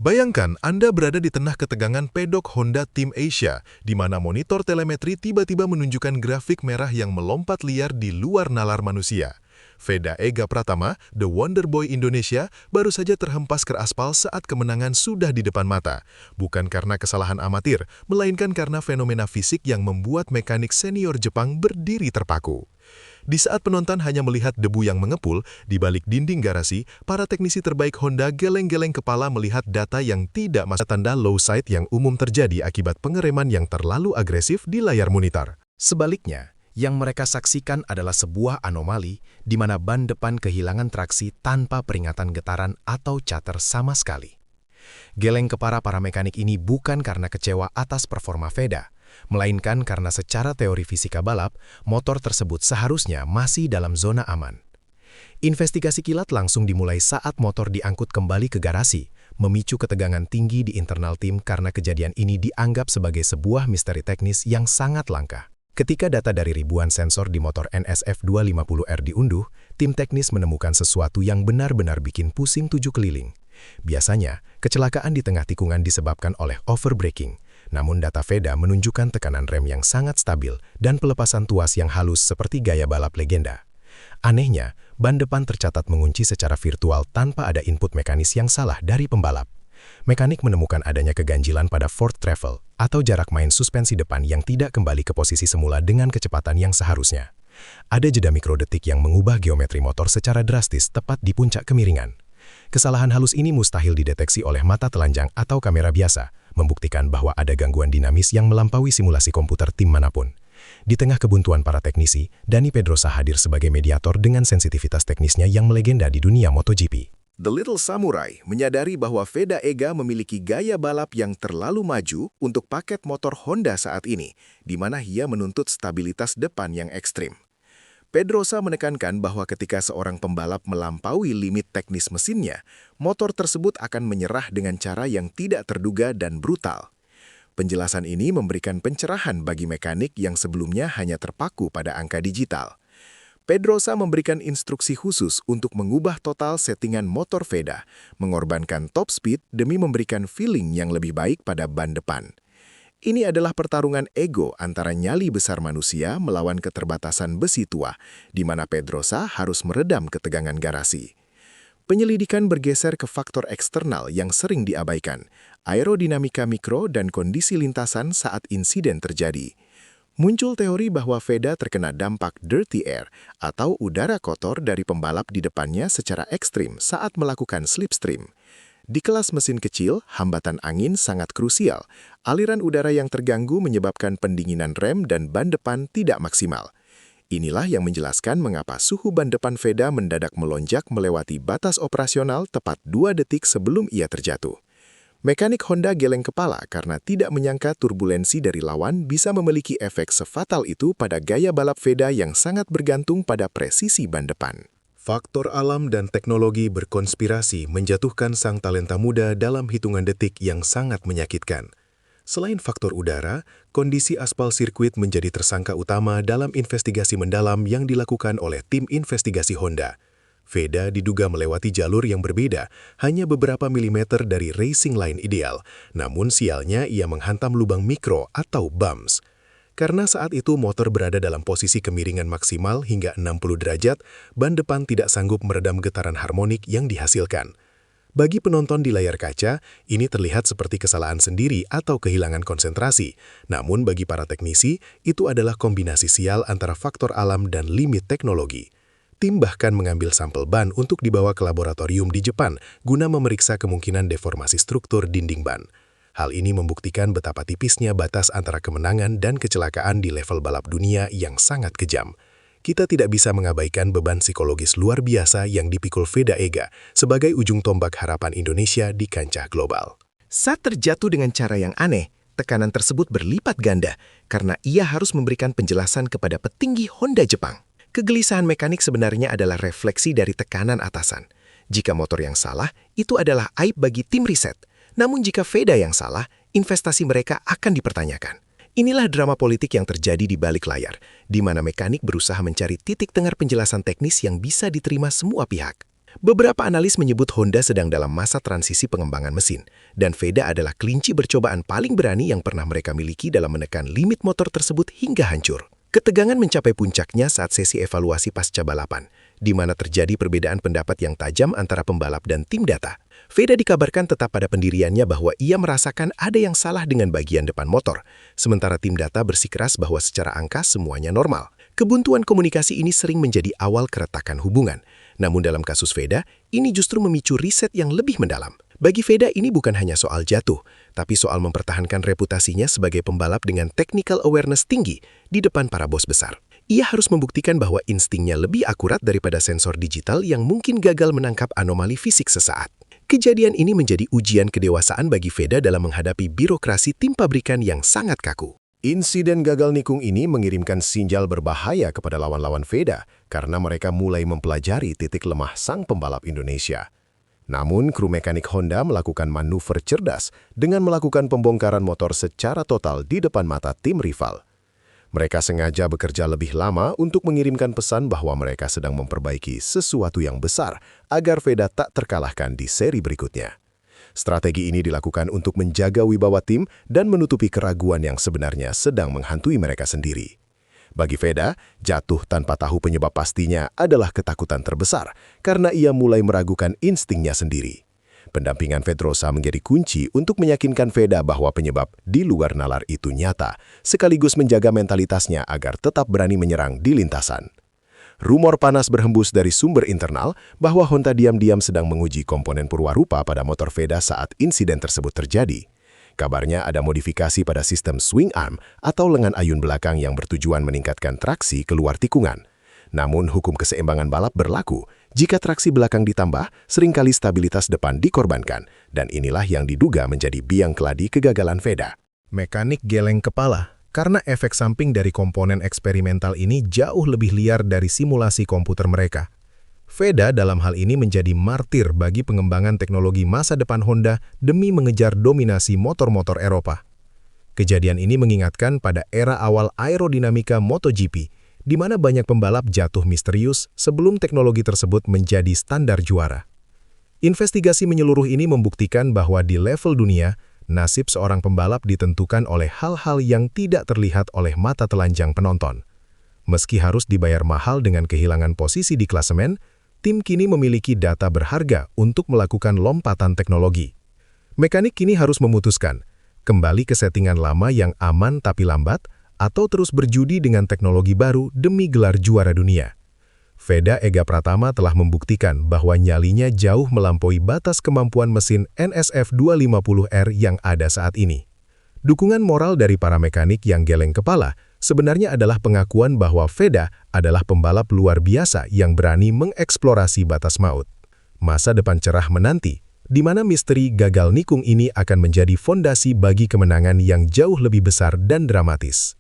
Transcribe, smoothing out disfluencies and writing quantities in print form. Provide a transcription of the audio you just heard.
Bayangkan Anda berada di tengah ketegangan pedok Honda Team Asia, di mana monitor telemetri tiba-tiba menunjukkan grafik merah yang melompat liar di luar nalar manusia. Veda Ega Pratama, The Wonder Boy Indonesia, baru saja terhempas ke aspal saat kemenangan sudah di depan mata. Bukan karena kesalahan amatir, melainkan karena fenomena fisik yang membuat mekanik senior Jepang berdiri terpaku. Di saat penonton hanya melihat debu yang mengepul, di balik dinding garasi, para teknisi terbaik Honda geleng-geleng kepala melihat data yang tidak masuk tanda low side yang umum terjadi akibat pengereman yang terlalu agresif di layar monitor. Sebaliknya, yang mereka saksikan adalah sebuah anomali di mana ban depan kehilangan traksi tanpa peringatan getaran atau chatter sama sekali. Geleng kepala para mekanik ini bukan karena kecewa atas performa Veda, melainkan karena secara teori fisika balap, motor tersebut seharusnya masih dalam zona aman. Investigasi kilat langsung dimulai saat motor diangkut kembali ke garasi, memicu ketegangan tinggi di internal tim karena kejadian ini dianggap sebagai sebuah misteri teknis yang sangat langka. Ketika data dari ribuan sensor di motor NSF 250R diunduh, tim teknis menemukan sesuatu yang benar-benar bikin pusing 7 keliling. Biasanya, kecelakaan di tengah tikungan disebabkan oleh overbraking, namun data Veda menunjukkan tekanan rem yang sangat stabil dan pelepasan tuas yang halus seperti gaya balap legenda. Anehnya, ban depan tercatat mengunci secara virtual tanpa ada input mekanis yang salah dari pembalap. Mekanik menemukan adanya keganjilan pada forward travel atau jarak main suspensi depan yang tidak kembali ke posisi semula dengan kecepatan yang seharusnya. Ada jeda mikrodetik yang mengubah geometri motor secara drastis tepat di puncak kemiringan. Kesalahan halus ini mustahil dideteksi oleh mata telanjang atau kamera biasa, membuktikan bahwa ada gangguan dinamis yang melampaui simulasi komputer tim manapun. Di tengah kebuntuan para teknisi, Dani Pedrosa hadir sebagai mediator dengan sensitivitas teknisnya yang melegenda di dunia MotoGP. The Little Samurai menyadari bahwa Veda Ega memiliki gaya balap yang terlalu maju untuk paket motor Honda saat ini, di mana ia menuntut stabilitas depan yang ekstrim. Pedrosa menekankan bahwa ketika seorang pembalap melampaui limit teknis mesinnya, motor tersebut akan menyerah dengan cara yang tidak terduga dan brutal. Penjelasan ini memberikan pencerahan bagi mekanik yang sebelumnya hanya terpaku pada angka digital. Pedrosa memberikan instruksi khusus untuk mengubah total settingan motor Veda, mengorbankan top speed demi memberikan feeling yang lebih baik pada ban depan. Ini adalah pertarungan ego antara nyali besar manusia melawan keterbatasan besi tua, di mana Pedrosa harus meredam ketegangan garasi. Penyelidikan bergeser ke faktor eksternal yang sering diabaikan, aerodinamika mikro dan kondisi lintasan saat insiden terjadi. Muncul teori bahwa Veda terkena dampak dirty air atau udara kotor dari pembalap di depannya secara ekstrim saat melakukan slipstream. Di kelas mesin kecil, hambatan angin sangat krusial. Aliran udara yang terganggu menyebabkan pendinginan rem dan ban depan tidak maksimal. Inilah yang menjelaskan mengapa suhu ban depan Veda mendadak melonjak melewati batas operasional tepat 2 detik sebelum ia terjatuh. Mekanik Honda geleng kepala karena tidak menyangka turbulensi dari lawan bisa memiliki efek sefatal itu pada gaya balap Veda yang sangat bergantung pada presisi ban depan. Faktor alam dan teknologi berkonspirasi menjatuhkan sang talenta muda dalam hitungan detik yang sangat menyakitkan. Selain faktor udara, kondisi aspal sirkuit menjadi tersangka utama dalam investigasi mendalam yang dilakukan oleh tim investigasi Honda. Veda diduga melewati jalur yang berbeda, hanya beberapa milimeter dari racing line ideal, namun sialnya ia menghantam lubang mikro atau bumps. Karena saat itu motor berada dalam posisi kemiringan maksimal hingga 60 derajat, ban depan tidak sanggup meredam getaran harmonik yang dihasilkan. Bagi penonton di layar kaca, ini terlihat seperti kesalahan sendiri atau kehilangan konsentrasi. Namun bagi para teknisi, itu adalah kombinasi sial antara faktor alam dan limit teknologi. Tim bahkan mengambil sampel ban untuk dibawa ke laboratorium di Jepan guna memeriksa kemungkinan deformasi struktur dinding ban. Hal ini membuktikan betapa tipisnya batas antara kemenangan dan kecelakaan di level balap dunia yang sangat kejam. Kita tidak bisa mengabaikan beban psikologis luar biasa yang dipikul Veda Ega sebagai ujung tombak harapan Indonesia di kancah global. Saat terjatuh dengan cara yang aneh, tekanan tersebut berlipat ganda karena ia harus memberikan penjelasan kepada petinggi Honda Jepang. Kegelisahan mekanik sebenarnya adalah refleksi dari tekanan atasan. Jika motor yang salah, itu adalah aib bagi tim riset. Namun jika Veda yang salah, investasi mereka akan dipertanyakan. Inilah drama politik yang terjadi di balik layar, di mana mekanik berusaha mencari titik tengah penjelasan teknis yang bisa diterima semua pihak. Beberapa analis menyebut Honda sedang dalam masa transisi pengembangan mesin, dan Veda adalah kelinci bercobaan paling berani yang pernah mereka miliki dalam menekan limit motor tersebut hingga hancur. Ketegangan mencapai puncaknya saat sesi evaluasi pasca balapan, di mana terjadi perbedaan pendapat yang tajam antara pembalap dan tim data. Veda dikabarkan tetap pada pendiriannya bahwa ia merasakan ada yang salah dengan bagian depan motor, sementara tim data bersikeras bahwa secara angka semuanya normal. Kebuntuan komunikasi ini sering menjadi awal keretakan hubungan. Namun dalam kasus Veda, ini justru memicu riset yang lebih mendalam. Bagi Veda ini bukan hanya soal jatuh, tapi soal mempertahankan reputasinya sebagai pembalap dengan technical awareness tinggi di depan para bos besar. Ia harus membuktikan bahwa instingnya lebih akurat daripada sensor digital yang mungkin gagal menangkap anomali fisik sesaat. Kejadian ini menjadi ujian kedewasaan bagi Veda dalam menghadapi birokrasi tim pabrikan yang sangat kaku. Insiden gagal nikung ini mengirimkan sinyal berbahaya kepada lawan-lawan Veda karena mereka mulai mempelajari titik lemah sang pembalap Indonesia. Namun, kru mekanik Honda melakukan manuver cerdas dengan melakukan pembongkaran motor secara total di depan mata tim rival. Mereka sengaja bekerja lebih lama untuk mengirimkan pesan bahwa mereka sedang memperbaiki sesuatu yang besar agar Veda tak terkalahkan di seri berikutnya. Strategi ini dilakukan untuk menjaga wibawa tim dan menutupi keraguan yang sebenarnya sedang menghantui mereka sendiri. Bagi Veda, jatuh tanpa tahu penyebab pastinya adalah ketakutan terbesar karena ia mulai meragukan instingnya sendiri. Pendampingan Pedrosa menjadi kunci untuk meyakinkan Veda bahwa penyebab di luar nalar itu nyata, sekaligus menjaga mentalitasnya agar tetap berani menyerang di lintasan. Rumor panas berhembus dari sumber internal bahwa Honda diam-diam sedang menguji komponen purwarupa pada motor Veda saat insiden tersebut terjadi. Kabarnya ada modifikasi pada sistem swing arm atau lengan ayun belakang yang bertujuan meningkatkan traksi keluar tikungan. Namun hukum keseimbangan balap berlaku. Jika traksi belakang ditambah, seringkali stabilitas depan dikorbankan. Dan inilah yang diduga menjadi biang keladi kegagalan Veda. Mekanik geleng kepala karena efek samping dari komponen eksperimental ini jauh lebih liar dari simulasi komputer mereka. Veda dalam hal ini menjadi martir bagi pengembangan teknologi masa depan Honda demi mengejar dominasi motor-motor Eropa. Kejadian ini mengingatkan pada era awal aerodinamika MotoGP, di mana banyak pembalap jatuh misterius sebelum teknologi tersebut menjadi standar juara. Investigasi menyeluruh ini membuktikan bahwa di level dunia, nasib seorang pembalap ditentukan oleh hal-hal yang tidak terlihat oleh mata telanjang penonton. Meski harus dibayar mahal dengan kehilangan posisi di klasemen, tim kini memiliki data berharga untuk melakukan lompatan teknologi. Mekanik kini harus memutuskan, kembali ke settingan lama yang aman tapi lambat, atau terus berjudi dengan teknologi baru demi gelar juara dunia. Veda Ega Pratama telah membuktikan bahwa nyalinya jauh melampaui batas kemampuan mesin NSF 250R yang ada saat ini. Dukungan moral dari para mekanik yang geleng kepala sebenarnya adalah pengakuan bahwa Veda adalah pembalap luar biasa yang berani mengeksplorasi batas maut. Masa depan cerah menanti, di mana misteri gagal nikung ini akan menjadi fondasi bagi kemenangan yang jauh lebih besar dan dramatis.